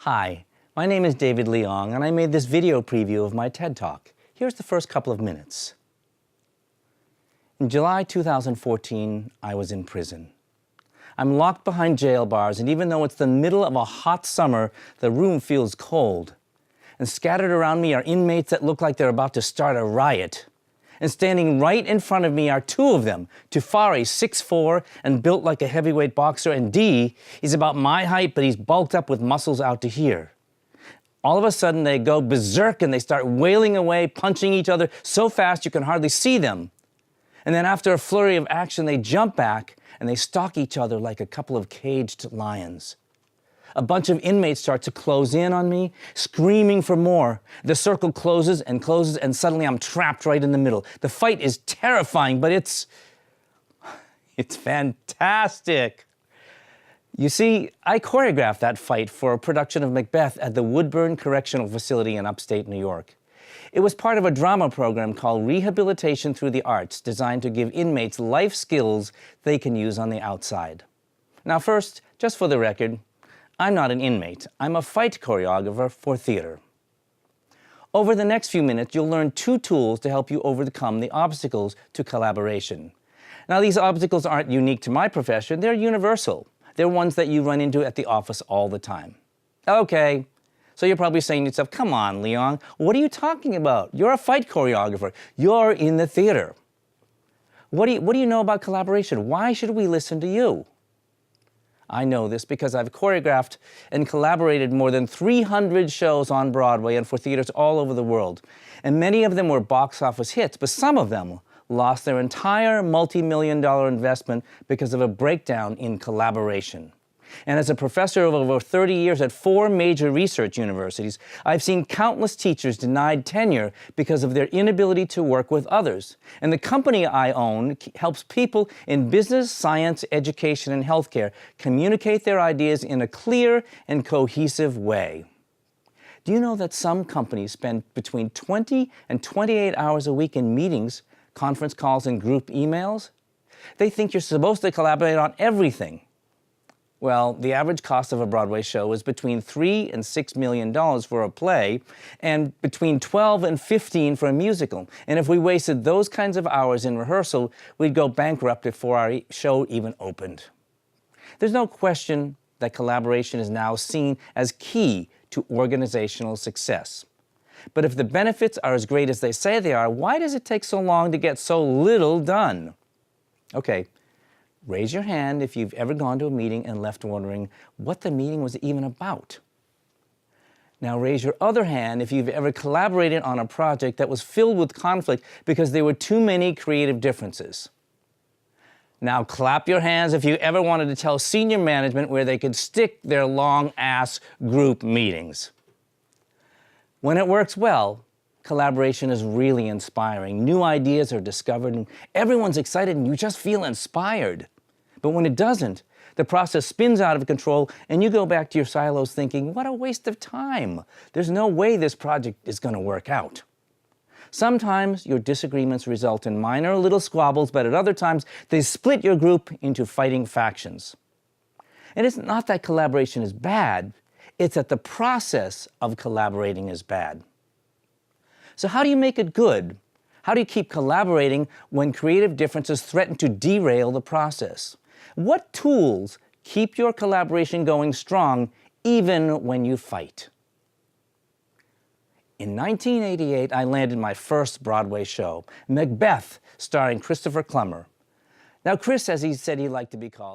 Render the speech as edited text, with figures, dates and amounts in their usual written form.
Hi, my name is David Leong, and I made this video preview of my TED Talk. Here's the first couple of minutes. In July 2014, I was in prison. I'm locked behind jail bars, and even though it's the middle of a hot summer, the room feels cold. And scattered around me are inmates that look like they're about to start a riot. And standing right in front of me are two of them. Tufari, 6'4", and built like a heavyweight boxer, and D, he's about my height, but he's bulked up with muscles out to here. All of a sudden, they go berserk and they start wailing away, punching each other so fast you can hardly see them. And then after a flurry of action, they jump back and they stalk each other like a couple of caged lions. A bunch of inmates start to close in on me, screaming for more. The circle closes, and suddenly I'm trapped right in the middle. The fight is terrifying, but it's fantastic. You see, I choreographed that fight for a production of Macbeth at the Woodburn Correctional Facility in upstate New York. It was part of a drama program called Rehabilitation Through the Arts, designed to give inmates life skills they can use on the outside. Now first, just for the record, I'm not an inmate. I'm a fight choreographer for theater. Over the next few minutes, you'll learn two tools to help you overcome the obstacles to collaboration. Now, these obstacles aren't unique to my profession. They're universal. They're ones that you run into at the office all the time. Okay, so you're probably saying to yourself, come on, Leong, what are you talking about? You're a fight choreographer. You're in the theater. What do you know about collaboration? Why should we listen to you? I know this because I've choreographed and collaborated more than 300 shows on Broadway and for theaters all over the world. And many of them were box office hits, but some of them lost their entire multi-million-dollar investment because of a breakdown in collaboration. And as a professor of over 30 years at 4 major research universities, I've seen countless teachers denied tenure because of their inability to work with others. And the company I own helps people in business, science, education, and healthcare communicate their ideas in a clear and cohesive way. Do you know that some companies spend between 20 and 28 hours a week in meetings, conference calls, and group emails? They think you're supposed to collaborate on everything. Well, the average cost of a Broadway show is between $3 and $6 million for a play and between $12 and $15 for a musical. And if we wasted those kinds of hours in rehearsal, we'd go bankrupt before our show even opened. There's no question that collaboration is now seen as key to organizational success. But if the benefits are as great as they say they are, why does it take so long to get so little done? Okay. Raise your hand if you've ever gone to a meeting and left wondering what the meeting was even about. Now raise your other hand if you've ever collaborated on a project that was filled with conflict because there were too many creative differences. Now clap your hands if you ever wanted to tell senior management where they could stick their long-ass group meetings. When it works well, collaboration is really inspiring. New ideas are discovered and everyone's excited and you just feel inspired. But when it doesn't, the process spins out of control and you go back to your silos thinking, what a waste of time. There's no way this project is going to work out. Sometimes your disagreements result in minor little squabbles, but at other times they split your group into fighting factions. And it's not that collaboration is bad, it's that the process of collaborating is bad. So how do you make it good? How do you keep collaborating when creative differences threaten to derail the process? What tools keep your collaboration going strong even when you fight? In 1988, I landed my first Broadway show, Macbeth, starring Christopher Plummer. Now, Chris, as he said he liked to be called,